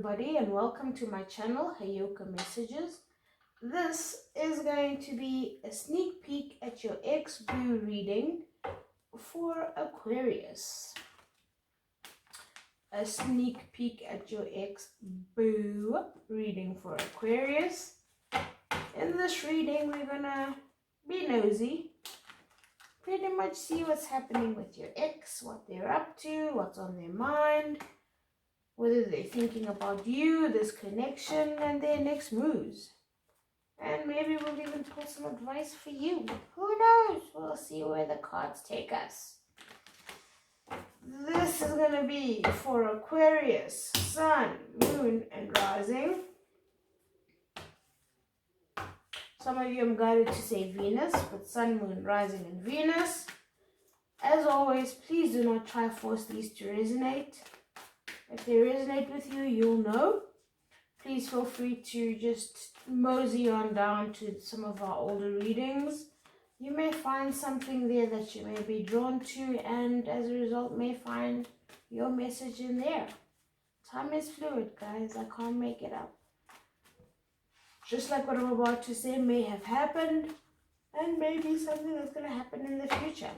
everybody, and welcome to my channel, Heyoka Messages. This is going to be a sneak peek at your ex-boo reading for Aquarius. A sneak peek at your ex-boo reading for Aquarius. In this reading, we're gonna be nosy. Pretty much see what's happening with your ex, what they're up to, what's on their mind, whether they're thinking about you, this connection, and their next moves. And maybe we'll even pull some advice for you. Who knows? We'll see where the cards take us. This is going to be for Aquarius, Sun, Moon, and Rising. Some of you I'm guided to say Venus, but Sun, Moon, Rising, and Venus. As always, please do not try to force these to resonate. If they resonate with you, you'll know. Please feel free to just mosey on down to some of our older readings. You may find something there that you may be drawn to, and as a result may find your message in there. Time is fluid, guys. I can't make it up. Just like what I'm about to say may have happened, and maybe something that's going to happen in the future.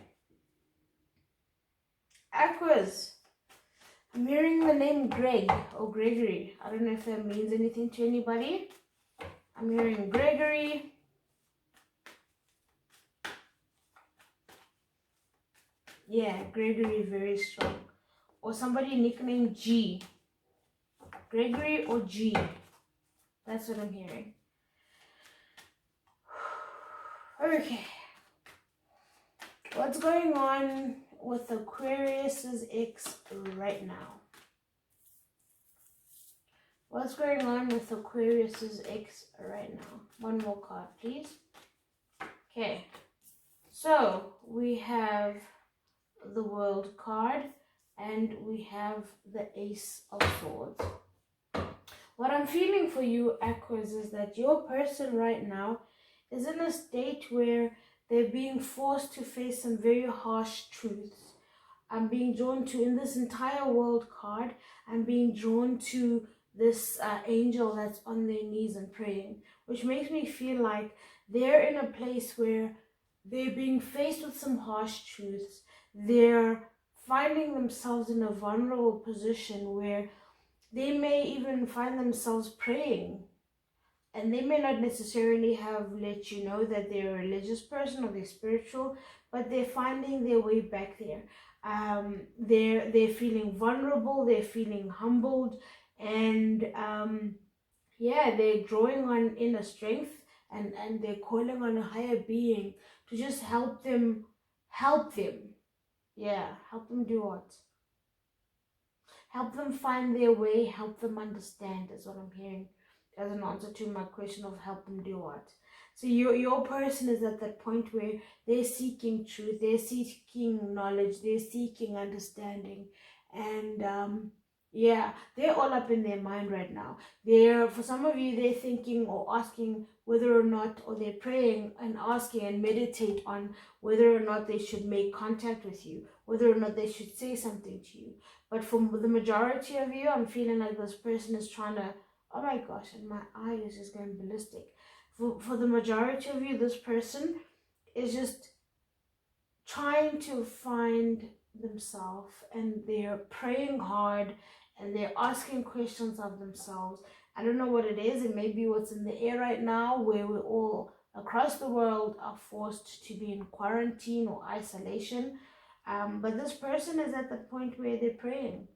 Aquarius. I'm hearing the name Greg or Gregory. I don't know if that means anything to anybody. I'm hearing Gregory. Yeah, Gregory, very strong. Or somebody nicknamed G. Gregory or G. That's what I'm hearing. Okay. What's going on with Aquarius's ex right now? What's going on with Aquarius's ex right now? One more card, please. Okay. So, we have the World card and we have the Ace of Swords. What I'm feeling for you, Aquarius, is that your person right now is in a state where they're being forced to face some very harsh truths. I'm being drawn to, in this entire World card, I'm being drawn to this angel that's on their knees and praying, which makes me feel like they're in a place where they're being faced with some harsh truths. They're finding themselves in a vulnerable position where they may even find themselves praying. And they may not necessarily have let you know that they're a religious person or they're spiritual, but they're finding their way back there. They're feeling vulnerable, they're feeling humbled, and yeah, they're drawing on inner strength, and they're calling on a higher being to just help them. Yeah, help them do what? Help them find their way, help them understand is what I'm hearing as an answer to my question of help them do what. So your person is at that point where they're seeking truth, they're seeking knowledge, they're seeking understanding, and yeah, they're all up in their mind right now. For some of you, they're thinking or asking whether or not, or they're praying and asking and meditate on whether or not they should make contact with you, whether or not they should say something to you. But for the majority of you, I'm feeling like this person is trying to, oh my gosh, and my eye is just going ballistic. For the majority of you, this person is just trying to find themselves, and they're praying hard, and they're asking questions of themselves. I don't know what it is. It may be what's in the air right now, where we all across the world are forced to be in quarantine or isolation. But this person is at the point where they're praying.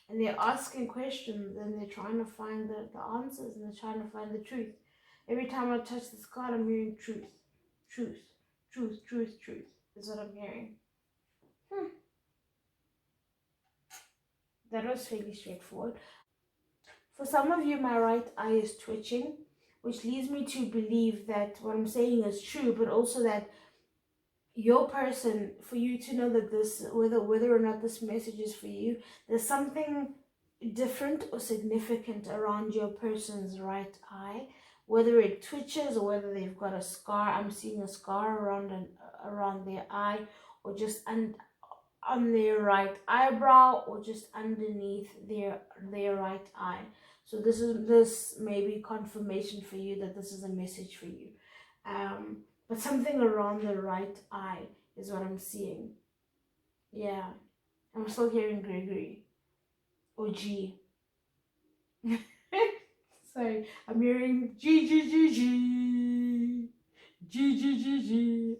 And they're asking questions, and they're trying to find the answers, and they're trying to find the truth. Every time I touch this card, I'm hearing truth. Truth. Truth, truth, truth is what I'm hearing. That was fairly straightforward. For some of you, my right eye is twitching, which leads me to believe that what I'm saying is true, but also that your person, for you to know that this, whether or not this message is for you, there's something different or significant around your person's right eye, whether it twitches or whether they've got a scar. I'm seeing a scar around their eye, or just on their right eyebrow or just underneath their right eye. So this may be confirmation for you that this is a message for you. But something around the right eye is what I'm seeing. Yeah, I'm still hearing Gregory or G. Sorry, I'm hearing G G G G G G G G.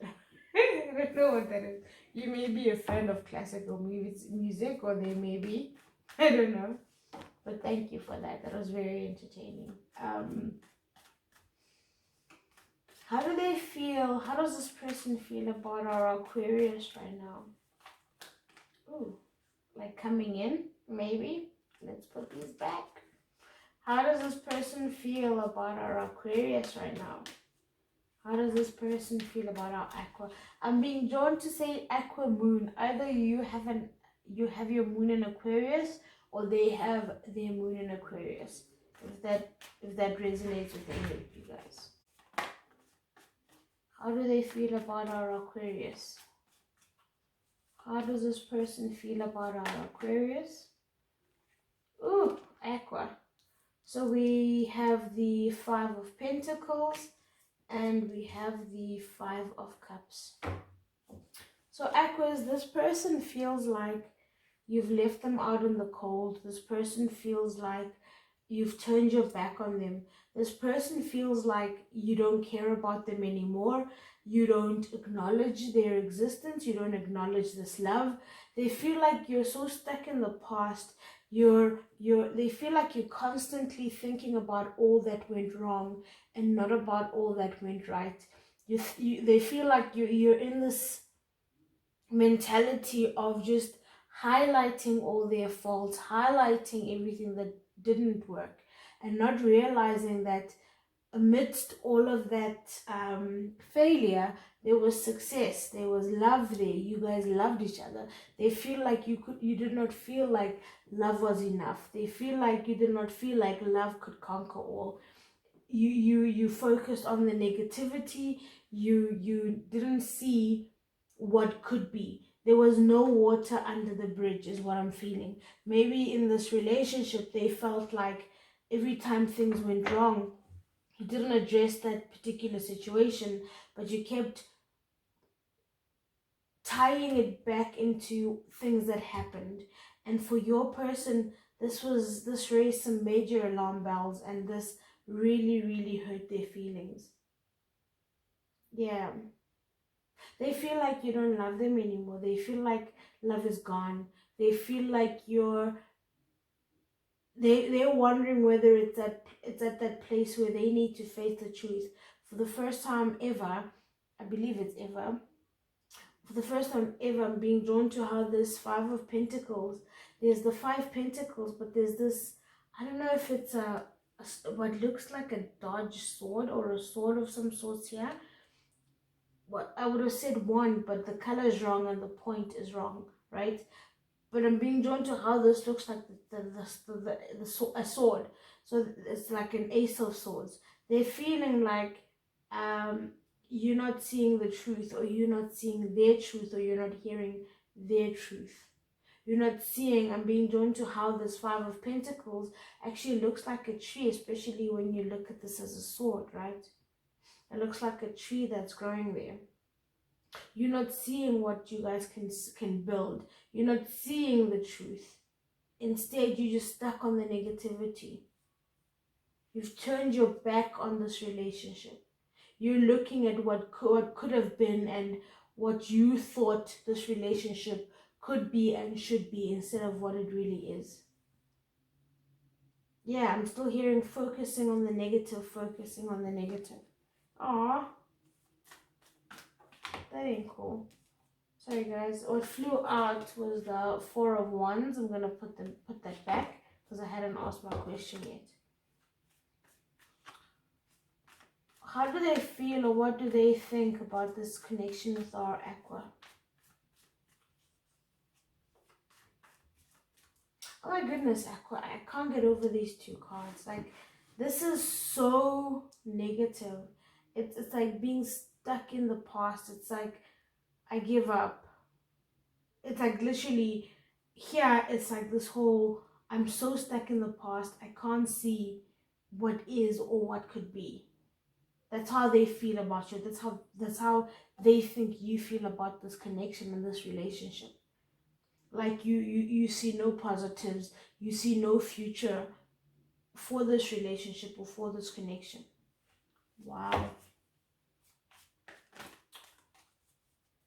I don't know what that is. You may be a fan of classical music, or they may be. I don't know. But thank you for that. That was very entertaining. How do they feel? How does this person feel about our Aquarius right now? Ooh, like coming in, maybe. Let's put these back. How does this person feel about our Aquarius right now? How does this person feel about our Aqua? I'm being drawn to say Aqua Moon. Either you have your moon in Aquarius, or they have their moon in Aquarius. If that resonates with any of you guys. How do they feel about our Aquarius? How does this person feel about our Aquarius? Ooh, Aqua. So we have the 5 of Pentacles and we have the 5 of Cups. So Aquas, this person feels like you've left them out in the cold. This person feels like you've turned your back on them. This person feels like you don't care about them anymore. You don't acknowledge their existence. You don't acknowledge this love. They feel like you're so stuck in the past. They feel like you're constantly thinking about all that went wrong and not about all that went right. They feel like you're in this mentality of just highlighting all their faults, highlighting everything that didn't work, and not realizing that amidst all of that failure, there was success, there was love there. You guys loved each other. They feel like you did not feel like love was enough. They feel like you did not feel like love could conquer all. You focused on the negativity. You didn't see what could be. There was no water under the bridge is what I'm feeling. Maybe in this relationship they felt like every time things went wrong, you didn't address that particular situation, but you kept tying it back into things that happened. And for your person, this raised some major alarm bells, and this really hurt their feelings. Yeah. They feel like you don't love them anymore. They feel like love is gone. They feel like they're wondering whether it's at that place where they need to face the truth. For the first time ever, I believe it's ever, for the first time ever, I'm being drawn to how this 5 of Pentacles, there's the 5 Pentacles, but there's this, I don't know if it's what looks like a dodge sword or a sword of some sorts here. What I would have said wand, but the color is wrong and the point is wrong, right? But I'm being drawn to how this looks like a sword. So it's like an ace of swords. They're feeling like you're not seeing the truth, or you're not seeing their truth, or you're not hearing their truth. You're not seeing. I'm being drawn to how this 5 of Pentacles actually looks like a tree, especially when you look at this as a sword, right? It looks like a tree that's growing there. You're not seeing what you guys can build. You're not seeing the truth. Instead, you're just stuck on the negativity. You've turned your back on this relationship. You're looking at what could have been and what you thought this relationship could be and should be, instead of what it really is. Yeah, I'm still hearing focusing on the negative, focusing on the negative. Aww. That ain't cool. Sorry guys, what flew out was the 4 of Wands. I'm gonna put that back because I hadn't asked my question yet. How do they feel, or what do they think about this connection with our Aqua? Oh my goodness, Aqua, I can't get over these 2 cards. Like, this is so negative. It's like being stuck in the past. It's like, I give up. it's like literally here, it's like this whole, I'm so stuck in the past, I can't see what is or what could be. That's how they feel about you. That's how they think you feel about this connection and this relationship. Like you see no positives, you see no future for this relationship or for this connection. Wow.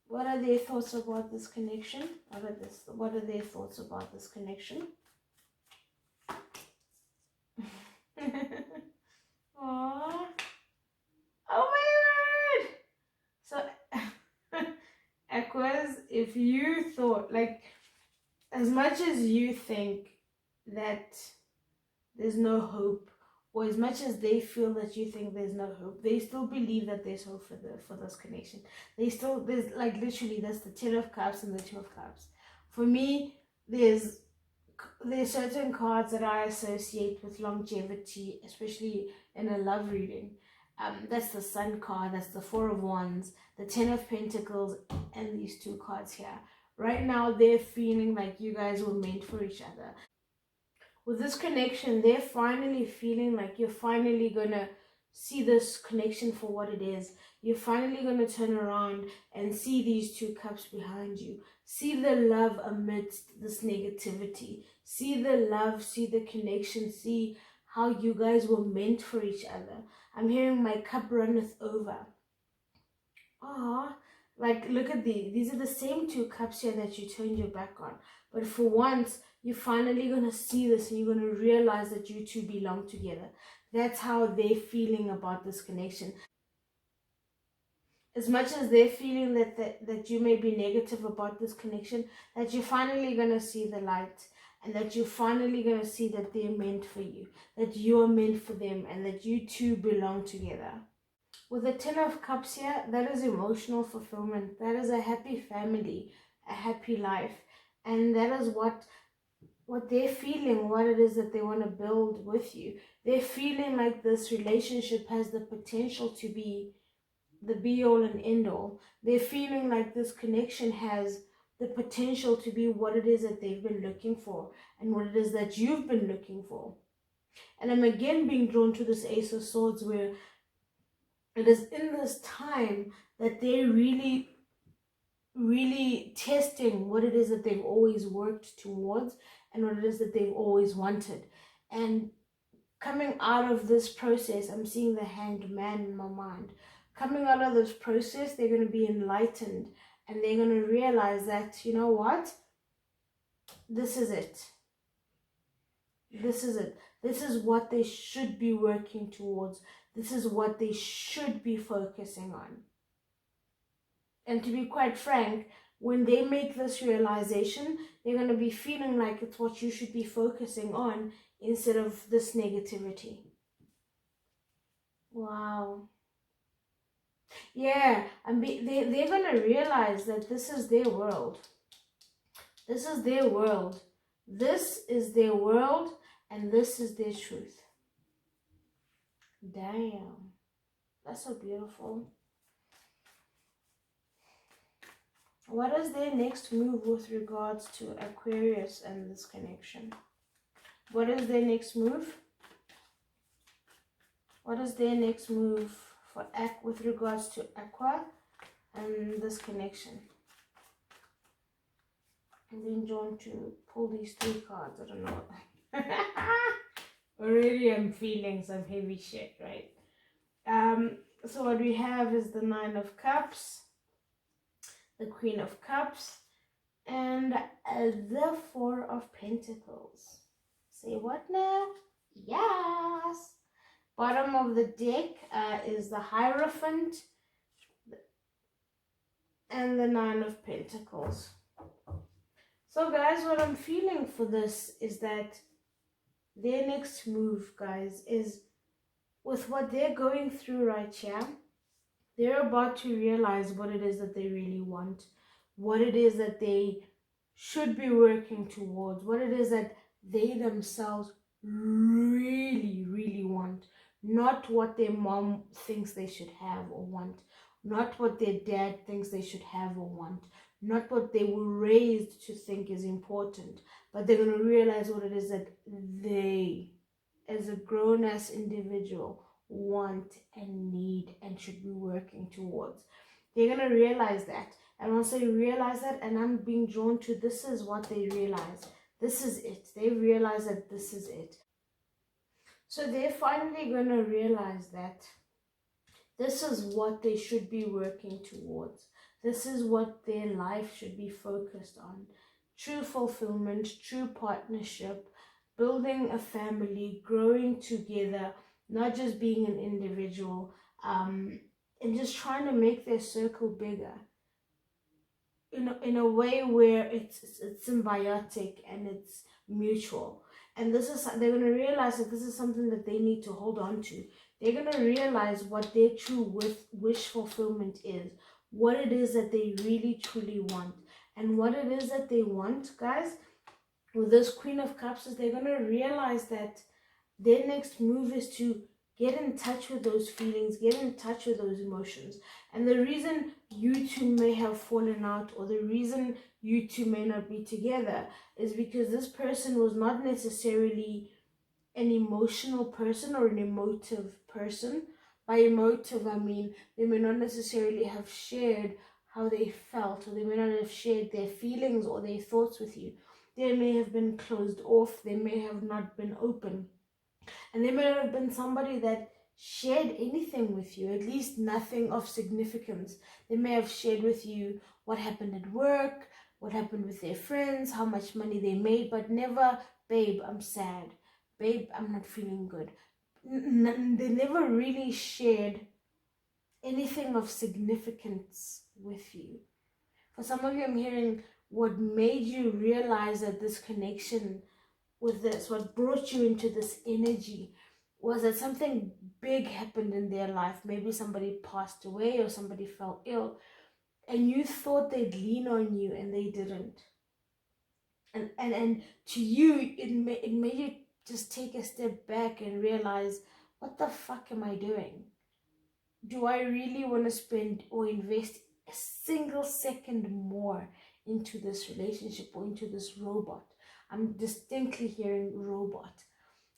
What are their thoughts about this connection? What are their thoughts about this connection? Aww. Oh my word! So Aquas, if you thought, like, as much as you think that there's no hope, or as much as they feel that you think there's no hope, they still believe that there's hope for this connection. There's like literally, that's the 10 of cups and the 2 of cups. For me, there's certain cards that I associate with longevity, especially in a love reading. That's the Sun card, that's the 4 of Wands, the 10 of Pentacles, and these 2 cards here. Right now, they're feeling like you guys were meant for each other. With this connection, they're finally feeling like you're finally gonna see this connection for what it is. You're finally gonna turn around and see these 2 cups behind you. See the love amidst this negativity. See the love, see the connection, see how you guys were meant for each other. I'm hearing my cup runneth over. Ah, like look at these are the same 2 cups here that you turned your back on. But for once, you're finally going to see this and you're going to realize that you two belong together. That's how they're feeling about this connection. As much as they're feeling that you may be negative about this connection, that you're finally going to see the light, and that you're finally going to see that they're meant for you, that you're meant for them, and that you two belong together. With the 10 of Cups here, that is emotional fulfillment. That is a happy family, a happy life. And that is what they're feeling, what it is that they want to build with you. They're feeling like this relationship has the potential to be the be-all and end-all. They're feeling like this connection has the potential to be what it is that they've been looking for and what it is that you've been looking for. And I'm again being drawn to this Ace of Swords, where it is in this time that they're really testing what it is that they've always worked towards and what it is that they've always wanted. And coming out of this process, I'm seeing the Hanged Man in my mind. Coming out of this process, they're going to be enlightened and they're going to realize that, you know what? This is it. This is it. This is what they should be working towards. This is what they should be focusing on. And to be quite frank, when they make this realization, they're going to be feeling like it's what you should be focusing on instead of this negativity. Wow. Yeah, and they're going to realize that this is their world. This is their world. This is their world, and this is their truth. Damn. That's so beautiful. What is their next move with regards to Aquarius and this connection? What is their next move? What is their next move for with regards to Aqua and this connection? I'm being drawn to pull these 3 cards. I don't know. Already I'm feeling some heavy shit, right? So what we have is the 9 of Cups, the Queen of Cups, and the 4 of Pentacles. Say what now? Yes! Bottom of the deck is the Hierophant and the 9 of Pentacles. So guys, what I'm feeling for this is that their next move, guys, is with what they're going through right here. They're about to realize what it is that they really want, what it is that they should be working towards, what it is that they themselves really want, not what their mom thinks they should have or want, not what their dad thinks they should have or want, not what they were raised to think is important, but they're going to realize what it is that they, as a grown-ass individual, want and need and should be working towards. They're going to realize that. And once they realize that, and I'm being drawn to, this is what they realize. This is it. They realize that this is it. So they're finally going to realize that this is what they should be working towards. This is what their life should be focused on. True fulfillment, true partnership, building a family, growing together, not just being an individual, and just trying to make their circle bigger in a way where it's symbiotic and it's mutual. And this is, they're going to realize that this is something that they need to hold on to. They're going to realize what their true wish fulfillment is, what it is that they really truly want. And what it is that they want, guys, with this Queen of Cups, is they're going to realize that their next move is to get in touch with those feelings, get in touch with those emotions. And the reason you two may have fallen out, or the reason you two may not be together, is because this person was not necessarily an emotional person or an emotive person. By emotive, I mean they may not necessarily have shared how they felt, or they may not have shared their feelings or their thoughts with you. They may have been closed off, they may have not been open. And they may not have been somebody that shared anything with you, at least nothing of significance. They may have shared with you what happened at work, what happened with their friends, how much money they made, but never, babe, I'm sad. Babe, I'm not feeling good. They never really shared anything of significance with you. For some of you, I'm hearing what made you realize that this connection with this, what brought you into this energy, was that something big happened in their life. Maybe somebody passed away or somebody fell ill, and you thought they'd lean on you and they didn't. And to you, it made you just take a step back and realize, what the fuck am I doing? Do I really want to spend or invest a single second more into this relationship or into this robot? I'm distinctly hearing robot.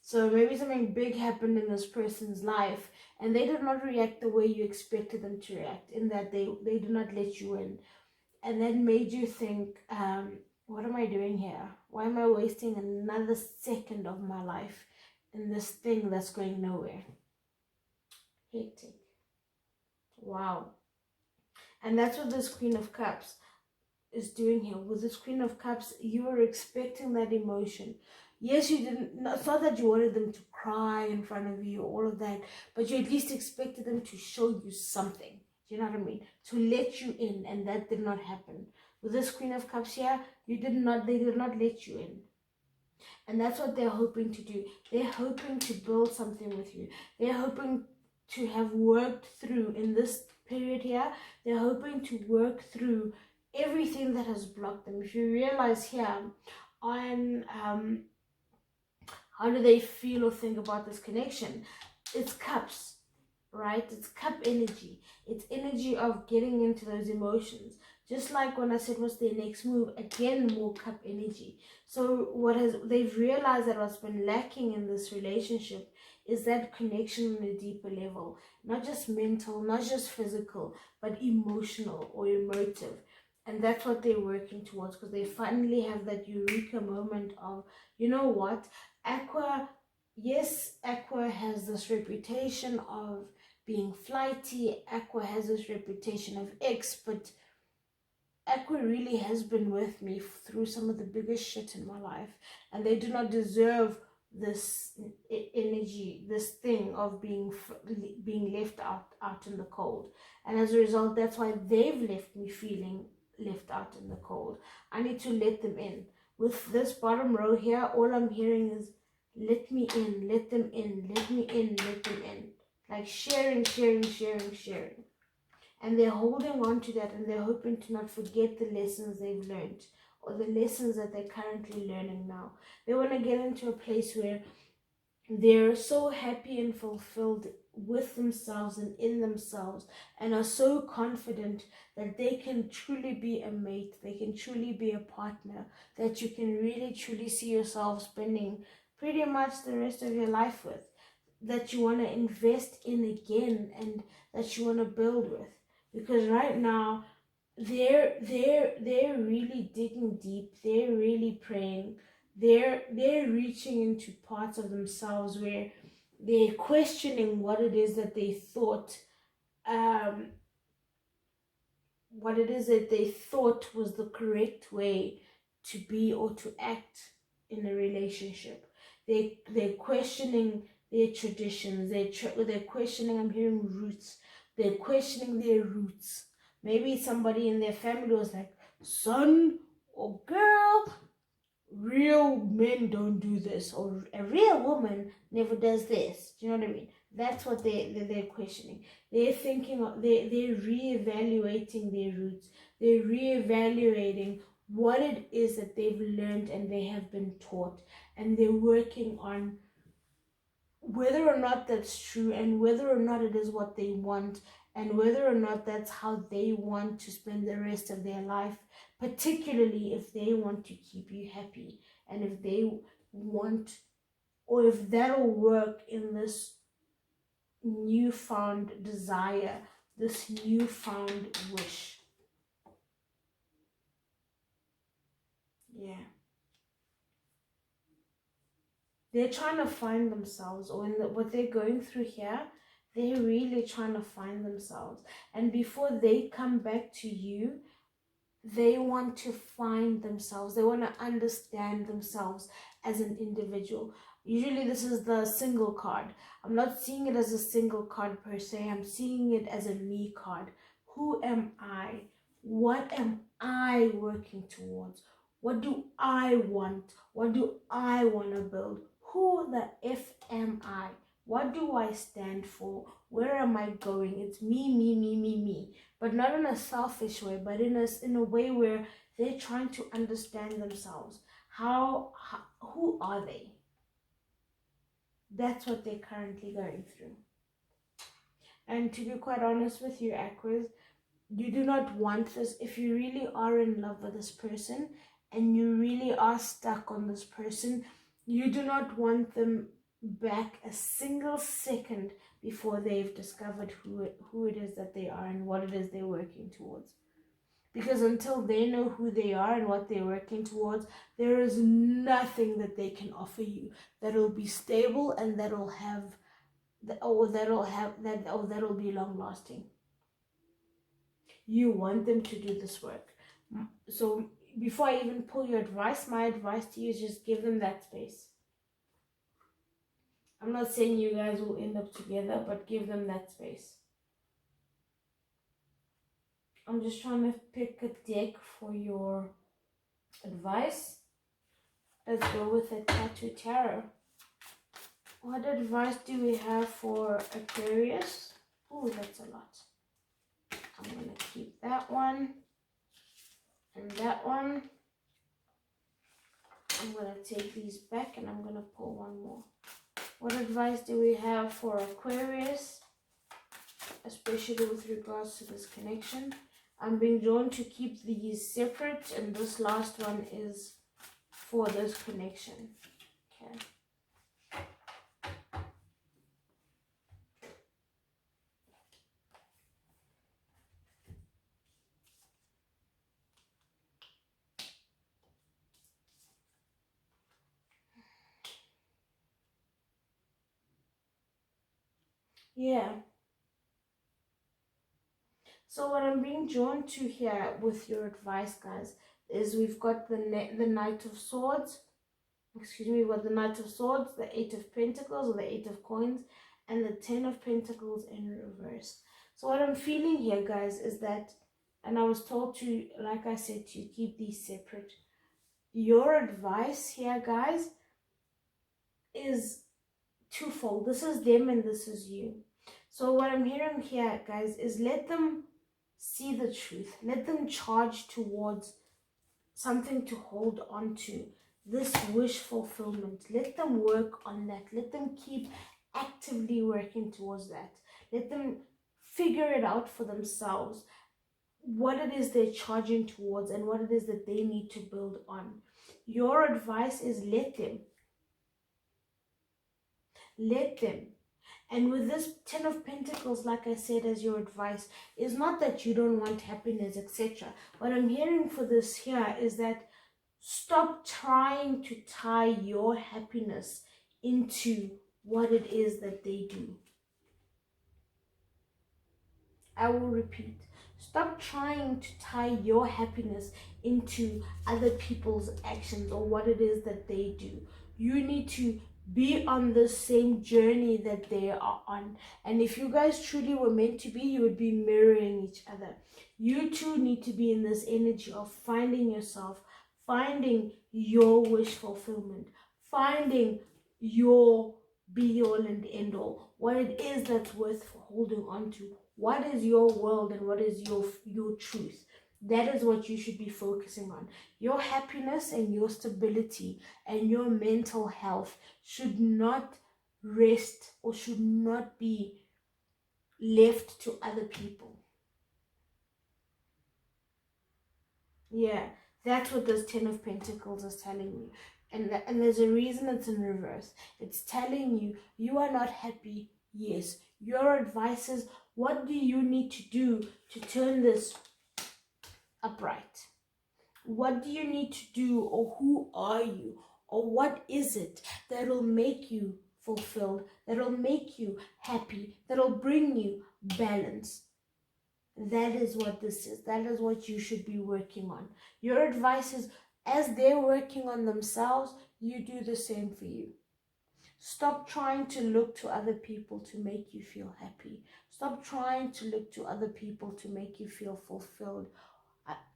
So maybe something big happened in this person's life and they did not react the way you expected them to react, in that they did not let you in. And that made you think, what am I doing here? Why am I wasting another second of my life in this thing that's going nowhere? Hectic. Wow. And that's what this Queen of Cups is doing here. With this Queen of Cups, you were expecting that emotion. Yes, you didn't, it's not that you wanted them to cry in front of you, all of that, but you at least expected them to show you something. Do you know what I mean? To let you in, and that did not happen. With this Queen of Cups here, they did not let you in. And that's what they're hoping to do. They're hoping to build something with you. They're hoping to have worked through, in this period here, they're hoping to work through everything that has blocked them. If you realize here on how do they feel or think about this connection, it's cups, right? It's cup energy. It's energy of getting into those emotions. Just like when I said what's their next move, again, more cup energy. So they've realized that what's been lacking in this relationship is that connection on a deeper level, not just mental, not just physical, but emotional or emotive. And that's what they're working towards, because they finally have that eureka moment of, you know what, Aqua has this reputation of being flighty. Aqua has this reputation of X, but Aqua really has been with me through some of the biggest shit in my life, and they do not deserve this energy, this thing of being left out in the cold. And as a result, that's why they've left me feeling left out in the cold. I need to let them in. With this bottom row here, all I'm hearing is, let me in, let them in, let me in, let them in. Like sharing. And they're holding on to that, and they're hoping to not forget the lessons they've learned, or the lessons that they're currently learning now. They want to get into a place where they're so happy and fulfilled with themselves and in themselves, and are so confident that they can truly be a mate, they can truly be a partner, that you can really truly see yourself spending pretty much the rest of your life with, that you want to invest in again, and that you want to build with. Because right now they're really digging deep, they're really praying, they're reaching into parts of themselves where they're questioning what it is that they thought, what it is that they thought was the correct way to be or to act in a relationship. They're questioning their traditions. They're questioning, I'm hearing roots. They're questioning their roots. Maybe somebody in their family was like, son or girl, real men don't do this, or a real woman never does this. Do you know what I mean? That's what they're questioning. They're thinking, they're reevaluating their roots. They're reevaluating what it is that they've learned and they have been taught, and they're working on whether or not that's true, and whether or not it is what they want, and whether or not that's how they want to spend the rest of their life, particularly if they want to keep you happy, and if they want, or if that'll work in this newfound desire, this newfound wish. Yeah. They're trying to find themselves, or what they're going through here, they're really trying to find themselves. And before they come back to you, they want to find themselves. They want to understand themselves as an individual. Usually this is the single card. I'm not seeing it as a single card per se. I'm seeing it as a me card. Who am I? What am I working towards? What do I want? What do I want to build? Who the F am I? What do I stand for? Where am I going? It's me, me, me, me, me. But not in a selfish way, but in a way where they're trying to understand themselves. Who are they? That's what they're currently going through. And to be quite honest with you, Aquarius, you do not want this. If you really are in love with this person and you really are stuck on this person, you do not want them back a single second before they've discovered who it is that they are and what it is they're working towards. Because until they know who they are and what they're working towards, there is nothing that they can offer you that'll be stable and that'll be long lasting. You want them to do this work. So before I even pull your advice, my advice to you is just give them that space. I'm not saying you guys will end up together, but give them that space. I'm just trying to pick a deck for your advice. Let's go with the Tattoo Tarot. What advice do we have for Aquarius? Oh, that's a lot. I'm going to keep that one and that one. I'm going to take these back and I'm going to pull one more. What advice do we have for Aquarius, especially with regards to this connection? I'm being drawn to keep these separate, and this last one is for this connection. Okay. Yeah. So what I'm being drawn to here with your advice, guys, is we've got the Knight of Swords. Excuse me, we've got the Knight of Swords, the Eight of Pentacles or the Eight of Coins, and the Ten of Pentacles in reverse. So what I'm feeling here, guys, is that, and I was told to, like I said, to keep these separate. Your advice here, guys, is twofold. This is them and this is you. So what I'm hearing here, guys, is let them see the truth. Let them charge towards something to hold on to. This wish fulfillment. Let them work on that. Let them keep actively working towards that. Let them figure it out for themselves, what it is they're charging towards and what it is that they need to build on. Your advice is let them. Let them. And with this 10 of Pentacles, like I said, as your advice, is not that you don't want happiness, etc. What I'm hearing for this here is that stop trying to tie your happiness into what it is that they do. I will repeat. Stop trying to tie your happiness into other people's actions or what it is that they do. You need to be on the same journey that they are on. And if you guys truly were meant to be, you would be mirroring each other. You two need to be in this energy of finding yourself, finding your wish fulfillment, finding your be all and end all, what it is that's worth holding on to. What is your world and what is your truth? That is what you should be focusing on. Your happiness and your stability and your mental health should not rest or should not be left to other people. Yeah, that's what this 10 of Pentacles is telling you. And there's a reason it's in reverse. It's telling you, you are not happy. Yes, your advice is, what do you need to do to turn this upright? What do you need to do, or who are you, or what is it that'll make you fulfilled, that'll make you happy, that'll bring you balance? That is what this is. That is what you should be working on. Your advice is, as they're working on themselves, you do the same for you. Stop trying to look to other people to make you feel happy. Stop trying to look to other people to make you feel fulfilled.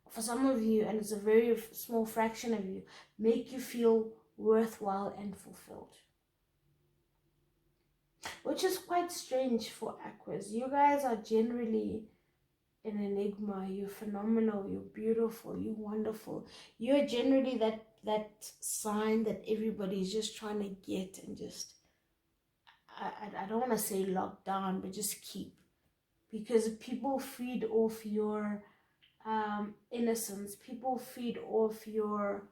For some of you, and it's a very small fraction of you, make you feel worthwhile and fulfilled. Which is quite strange for Aquarius. You guys are generally an enigma. You're phenomenal, you're beautiful, you're wonderful. You're generally that sign that everybody's just trying to get and just, I don't want to say lock down, but just keep. Because people feed off your innocence. People feed off your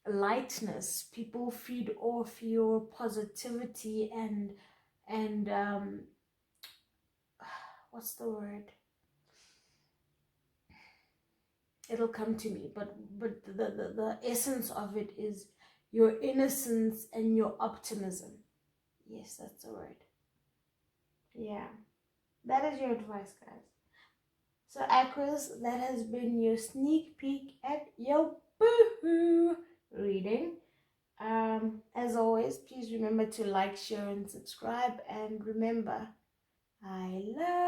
lightness. People feed off your positivity and what's the word? It'll come to me, but the essence of it is your innocence and your optimism. Yes, that's the word. Yeah, that is your advice, guys. So Aquarius, that has been your sneak peek at your boohoo reading. As always, please remember to like, share, and subscribe. And remember, I love